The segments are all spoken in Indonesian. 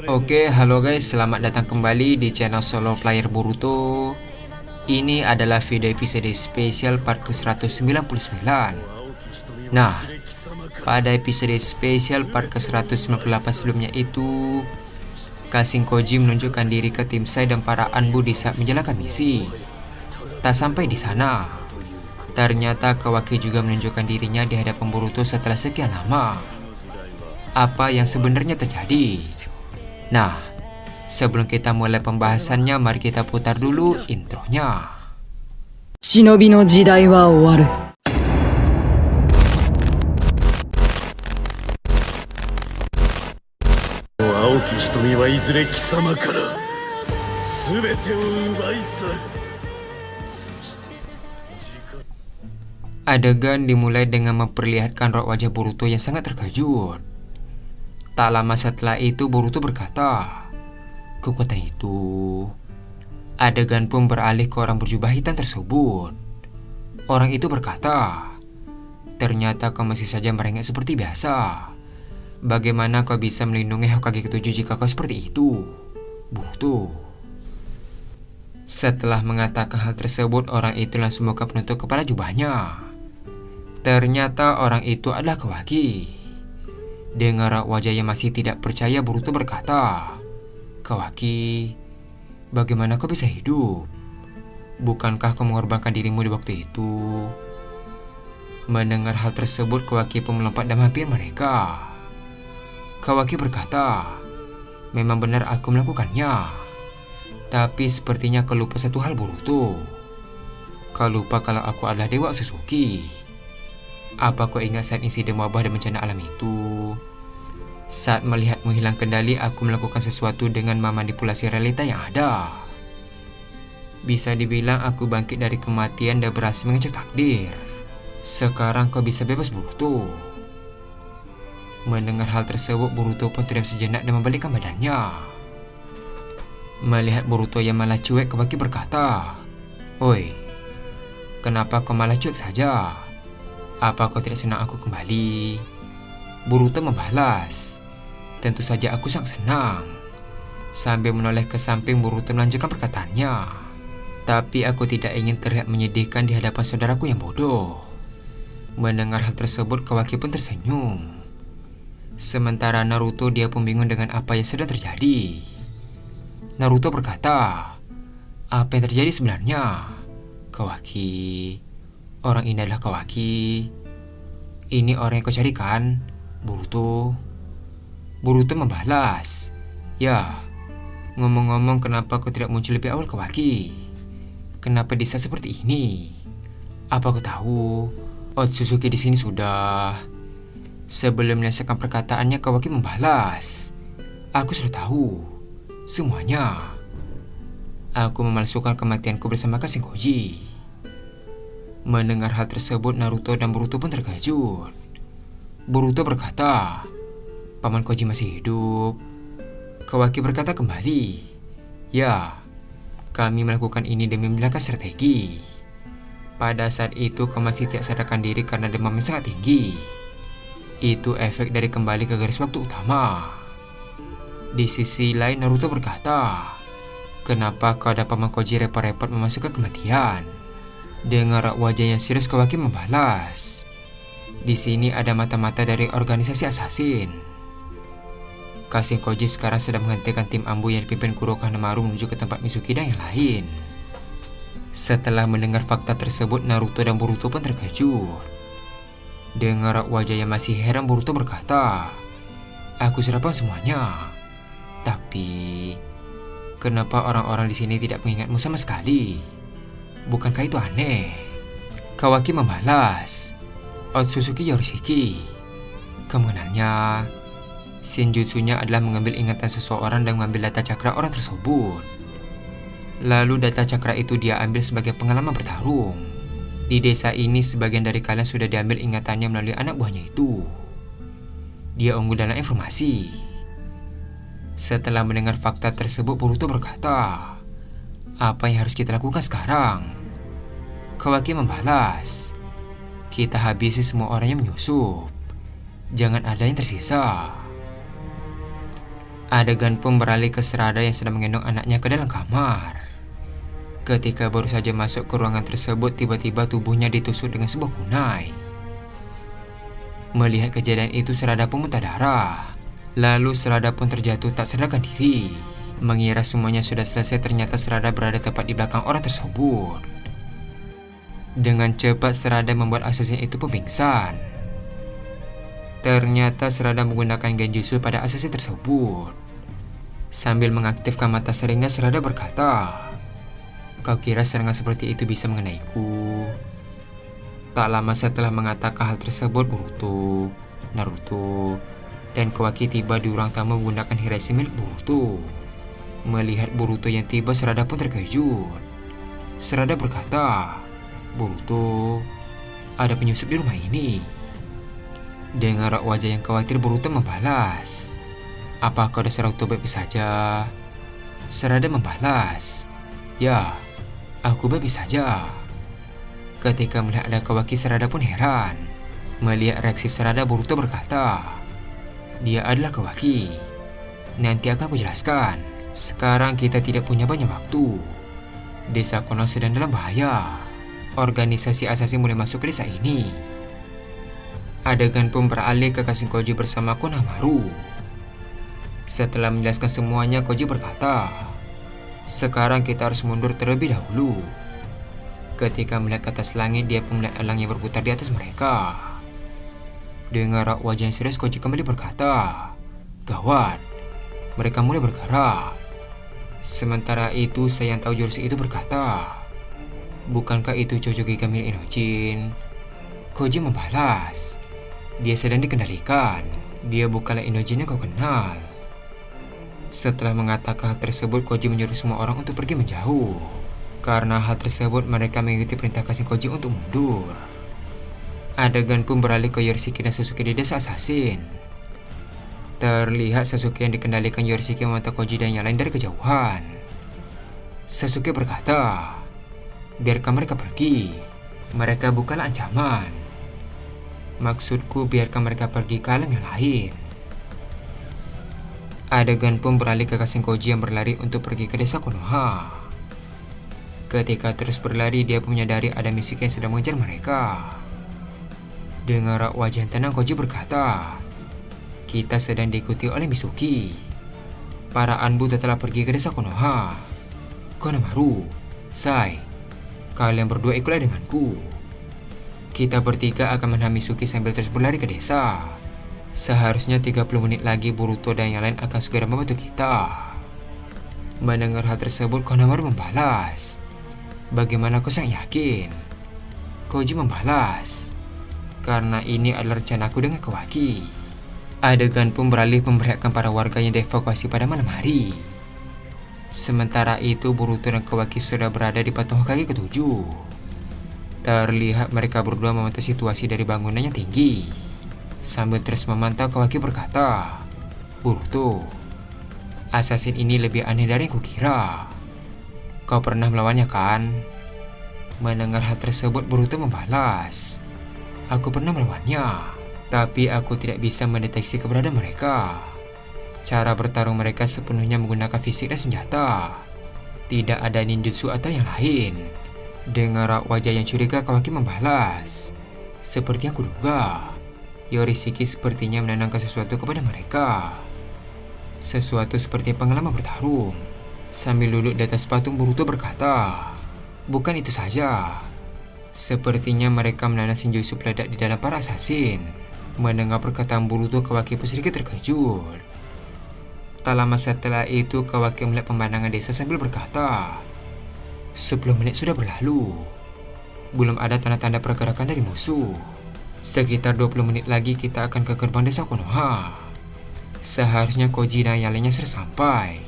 Oke, halo guys, selamat datang kembali di channel Solo Player Boruto. Ini adalah video episode spesial part ke-199. Nah, pada episode spesial part ke-198 sebelumnya itu, Kashin Koji menunjukkan diri ke tim Sai dan para Anbu di saat menjalankan misi. Tak sampai di sana, ternyata Kawaki juga menunjukkan dirinya di hadapan Boruto setelah sekian lama. Apa yang sebenarnya terjadi? Nah, sebelum kita mulai pembahasannya, mari kita putar dulu intronya. Shinobi no jidai wa owaru. 青き瞳はいずれ貴様から全てを奪い去る。 Adegan dimulai dengan memperlihatkan raut wajah Boruto yang sangat terkejut. Tak lama setelah itu Boruto berkata, "Kekuatan itu." Adegan pun beralih ke orang berjubah hitam tersebut. Orang itu berkata, "Ternyata kau masih saja merengek seperti biasa. Bagaimana kau bisa melindungi Hokage ketujuh jika kau seperti itu, Boruto?" Setelah mengatakan hal tersebut, orang itu langsung buka penutup kepala jubahnya. Ternyata orang itu adalah Kawaki. Dengan raut wajah yang masih tidak percaya, Boruto berkata, "Kawaki, bagaimana kau bisa hidup? Bukankah kau mengorbankan dirimu di waktu itu?" Mendengar hal tersebut, Kawaki pun melompat dan hampir mereka. Kawaki berkata, "Memang benar aku melakukannya. Tapi sepertinya kau lupa satu hal, Boruto. Kau lupa kalau aku adalah Dewa Otsutsuki. Apa kau ingat saat insiden wabah dan bencana alam itu? Saat melihatmu hilang kendali, aku melakukan sesuatu dengan memanipulasi realita yang ada. Bisa dibilang aku bangkit dari kematian dan berhasil mengecek takdir. Sekarang kau bisa bebas, Boruto." Mendengar hal tersebut, Boruto pun terdiam sejenak dan membalikkan badannya. Melihat Boruto yang malah cuek, Kawaki berkata, "Oi, kenapa kau malah cuek saja? Apa kau tidak senang aku kembali?" Boruto membalas, "Tentu saja aku sangat senang." Sambil menoleh ke samping, Boruto melanjutkan perkataannya, "Tapi aku tidak ingin terlihat menyedihkan di hadapan saudaraku yang bodoh." Mendengar hal tersebut, Kawaki pun tersenyum. Sementara Naruto, dia pun bingung dengan apa yang sedang terjadi. Naruto berkata, "Apa yang terjadi sebenarnya? Kawaki, orang ini adalah Kawaki. Ini orang yang kau carikan, Boruto?" Boruto membalas, "Ya, ngomong-ngomong kenapa kau tidak muncul lebih awal, Kawaki? Kenapa di saat seperti ini? Apa kau tahu Otsutsuki di sini sudah..." Sebelum menyelesaikan perkataannya, Kawaki membalas, "Aku sudah tahu semuanya. Aku memalsukan kematianku bersama Kashin Koji." Mendengar hal tersebut, Naruto dan Boruto pun terkejut. Boruto berkata, "Paman Koji masih hidup?" Kawaki berkata kembali, "Ya, kami melakukan ini demi menjalankan strategi. Pada saat itu kau masih tidak sadarkan diri karena demam yang sangat tinggi. Itu efek dari kembali ke garis waktu utama." Di sisi lain, Naruto berkata, "Kenapa kau dan Paman Koji repot-repot memasukkan kematian?" Dengan raut wajah yang serius, Kawaki membalas, "Di sini ada mata-mata dari organisasi asasin. Kashin Koji sekarang sedang menghentikan tim Anbu yang dipimpin Kuroka Hanamaru menuju ke tempat Mitsuki dan yang lain." Setelah mendengar fakta tersebut, Naruto dan Boruto pun terkejut. Dengan raut wajah yang masih heran, Boruto berkata, "Aku sudah paham semuanya. Tapi kenapa orang-orang di sini tidak mengingatmu sama sekali? Bukankah itu aneh?" Kawaki membalas, "Otsutsuki Yorishiki. Kamu mengenalnya. Senjutsunya adalah mengambil ingatan seseorang dan mengambil data cakra orang tersebut. Lalu data cakra itu dia ambil sebagai pengalaman bertarung. Di desa ini sebagian dari kalian sudah diambil ingatannya melalui anak buahnya itu. Dia unggul dalam informasi." Setelah mendengar fakta tersebut, Boruto berkata, "Apa yang harus kita lakukan sekarang?" Kawaki membalas, "Kita habisi semua orang yang menyusup. Jangan ada yang tersisa." Adegan pun beralih ke Sarada yang sedang menggendong anaknya ke dalam kamar. Ketika baru saja masuk ke ruangan tersebut, tiba-tiba tubuhnya ditusuk dengan sebuah kunai. Melihat kejadian itu, Sarada pun muntah darah. Lalu Sarada pun terjatuh tak sadarkan diri. Mengira semuanya sudah selesai, ternyata Sarada berada tepat di belakang orang tersebut. Dengan cepat Sarada membuat assassin itu pun pingsan. Ternyata Sarada menggunakan genjutsu pada assassin tersebut. Sambil mengaktifkan mata seringnya, Sarada berkata, "Kau kira serangan seperti itu bisa mengenaiku?" Tak lama setelah mengatakan hal tersebut, Boruto, Naruto, dan Kawaki tiba di ruang tamu menggunakan hirashi milik Boruto. Melihat Boruto yang tiba, Sarada pun terkejut. Sarada berkata, "Boruto, ada penyusup di rumah ini." Dengan raut wajah yang khawatir, Boruto membalas, "Apa kau dasar auto baik saja?" Sarada membalas, "Ya, aku baik saja." Ketika melihat ada Kawaki, Sarada pun heran. Melihat reaksi Sarada, Boruto berkata, "Dia adalah Kawaki. Nanti akan aku jelaskan. Sekarang kita tidak punya banyak waktu. Desa Konoha sedang dalam bahaya. Organisasi assassin mulai masuk ke desa ini." Adegan pun beralih ke Kashin-Koji bersama Konohamaru. Setelah menjelaskan semuanya, Koji berkata, "Sekarang kita harus mundur terlebih dahulu." Ketika melihat ke atas langit, dia pun melihat elang yang berputar di atas mereka. Dengan raut wajah yang serius, Koji kembali berkata, "Gawat, mereka mulai bergerak." Sementara itu, saya yang tahu jurus itu berkata, "Bukankah itu Choujouki milik Enojin?" Koji membalas, "Dia sedang dikendalikan. Dia bukanlah Enojin yang kau kenal." Setelah mengatakan hal tersebut, Koji menyuruh semua orang untuk pergi menjauh. Karena hal tersebut, mereka mengikuti perintah Kashin-Koji untuk mundur. Adegan pun beralih ke Yorishiki dan Sasuke di desa assassin. Terlihat Sasuke yang dikendalikan Yorishiki memantau Koji dan yang lain dari kejauhan. Sasuke berkata, "Biarkan mereka pergi. Mereka bukanlah ancaman. Maksudku, biarkan mereka pergi ke alam yang lain." Adegan pun beralih ke Kashin-Koji yang berlari untuk pergi ke desa Konoha. Ketika terus berlari, dia pun menyadari ada Mitsuki yang sedang mengejar mereka. Dengan raut wajah yang tenang, Koji berkata, "Kita sedang diikuti oleh Mitsuki. Para Anbu telah pergi ke desa Konoha. Konohamaru, Sai, kalian berdua ikutlah denganku. Kita bertiga akan menahan Mitsuki sambil terus berlari ke desa. Seharusnya 30 menit lagi Boruto dan yang lain akan segera membantu kita." Mendengar hal tersebut, Konohamaru membalas, "Bagaimana kau sangat yakin?" Koji membalas, "Karena ini adalah rencanaku dengan Kawaki." Adegan pun beralih memperlihatkan para warga yang dievakuasi pada malam hari. Sementara itu, Boruto dan Kawaki sudah berada di patung Hokage ke-7. Terlihat mereka berdua memantau situasi dari bangunan yang tinggi. Sambil terus memantau, Kawaki berkata, "Boruto, assassin ini lebih aneh dari yang kukira. Kau pernah melawannya kan?" Mendengar hal tersebut, Boruto membalas, "Aku pernah melawannya, tapi aku tidak bisa mendeteksi keberadaan mereka. Cara bertarung mereka sepenuhnya menggunakan fisik dan senjata. Tidak ada ninjutsu atau yang lain." Dengan raut wajah yang curiga, Kawaki membalas, "Seperti yang kuduga, Yorishiki sepertinya menanamkan sesuatu kepada mereka. Sesuatu seperti pengalaman bertarung." Sambil duduk di atas patung, Boruto berkata, "Bukan itu saja. Sepertinya mereka menanam senjutsu peledak di dalam para assassin." Mendengar perkataan Boruto, Kawaki pun sedikit terkejut. Tak lama setelah itu, Kawaki melihat pemandangan desa sambil berkata, 10 menit sudah berlalu. Belum ada tanda-tanda pergerakan dari musuh. Sekitar 20 menit lagi kita akan ke gerbang desa Konoha. Seharusnya Koji dan yang lainnya sudah sampai."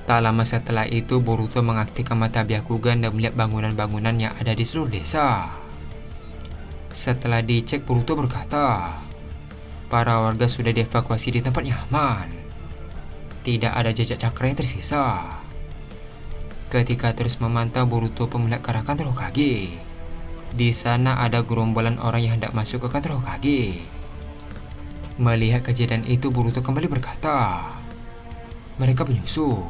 Tak lama setelah itu, Boruto mengaktifkan mata Byakugan dan melihat bangunan-bangunan yang ada di seluruh desa. Setelah dicek, Boruto berkata, "Para warga sudah dievakuasi di tempat yang aman. Tidak ada jejak cakra yang tersisa." Ketika terus memantau, Boruto pun melihat ke arah kantor Hokage. Di sana ada gerombolan orang yang hendak masuk ke kantor Hokage. Melihat kejadian itu, Boruto kembali berkata, mereka penyusup.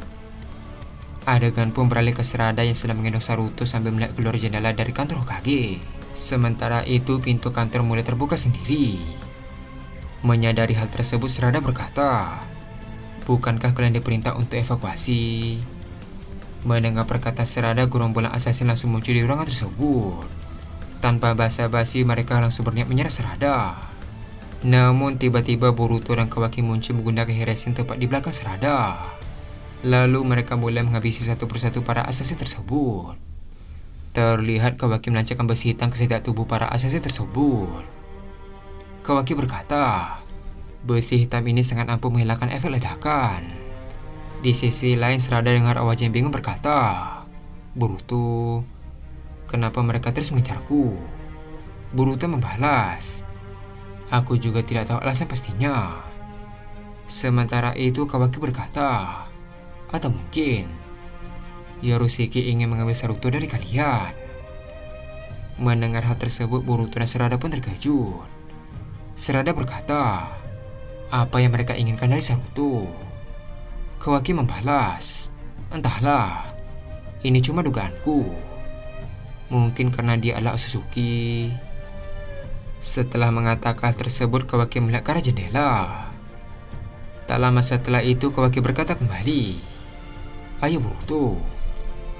Adegan pun beralih ke Sarada yang sedang menggendong Saruto sambil melihat keluar jendela dari kantor Hokage. Sementara itu pintu kantor mulai terbuka sendiri. Menyadari hal tersebut, Sarada berkata, "Bukankah kalian diperintah untuk evakuasi?" Mendengar perkataan Sarada, gerombolan assassin langsung muncul di ruangan tersebut. Tanpa basa-basi, mereka langsung berniat menyerang Sarada. Namun tiba-tiba Boruto dan Kawaki muncul menggunakan Hiraishin tepat di belakang Sarada. Lalu mereka mulai menghabisi satu persatu para assassin tersebut. Terlihat Kawaki menancapkan besi hitam ke setiap tubuh para assassin tersebut. Kawaki berkata, besi hitam ini sangat ampuh menghilangkan efek ledakan. Di sisi lain, Sarada dengar wajah yang bingung berkata, "Boruto, kenapa mereka terus mengejarku?" Boruto membalas, "Aku juga tidak tahu alasan pastinya." Sementara itu Kawaki berkata, "Atau mungkin Yarushiki ingin mengambil Saruto dari kalian." Mendengar hal tersebut, Boruto dan Sarada pun terkejut. Sarada berkata, "Apa yang mereka inginkan dari Saruto?" Kawaki membalas, "Entahlah, ini cuma dugaanku. Mungkin karena dia adalah Otsutsuki." Setelah mengatakan hal tersebut, Kawaki melihat ke arah jendela. Tak lama setelah itu, Kawaki berkata kembali, "Ayo Boruto,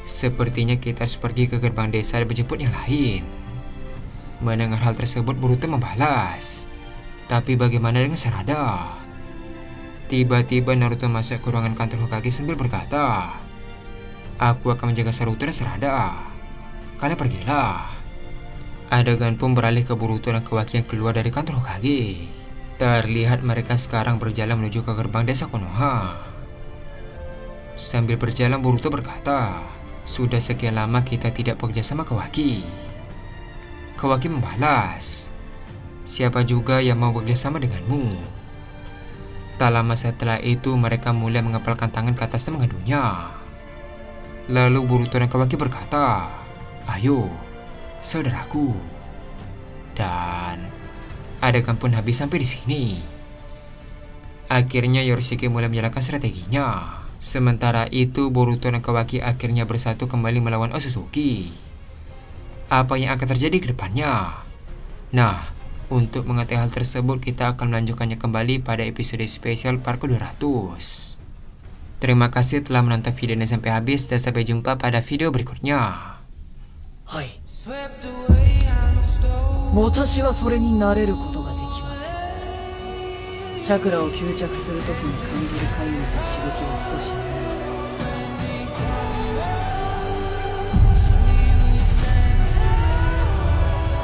sepertinya kita harus pergi ke gerbang desa dan menjemput yang lain." Mendengar hal tersebut, Boruto membalas, "Tapi bagaimana dengan Sarada?" Tiba-tiba Naruto masuk ke ruangan kantor Hokage sambil berkata, "Aku akan menjaga Saruto dan Sarada. Kalian pergilah." Adegan pun beralih ke Boruto dan Kawaki yang keluar dari kantor Hokage. Terlihat mereka sekarang berjalan menuju ke gerbang desa Konoha. Sambil berjalan, Boruto berkata, "Sudah sekian lama kita tidak bekerja sama Kawaki." Kawaki membalas, "Siapa juga yang mau bekerja sama denganmu?" Tak lama setelah itu, mereka mulai mengepalkan tangan ke atas dan mengadunya. Lalu Boruto dan Kawaki berkata, "Ayo, saudaraku." Dan adegan pun habis sampai di sini. Akhirnya Yarushiki mulai menjalankan strateginya. Sementara itu, Boruto dan Kawaki akhirnya bersatu kembali melawan Otsutsuki. Apa yang akan terjadi ke depannya? Nah, untuk mengetahui hal tersebut, kita akan melanjutkannya kembali pada episode spesial part ke-200. Terima kasih telah menonton video ini sampai habis dan sampai jumpa pada video berikutnya. はい。私はそれになれることができません。チャクラを吸着するときに感じる怪異と刺激は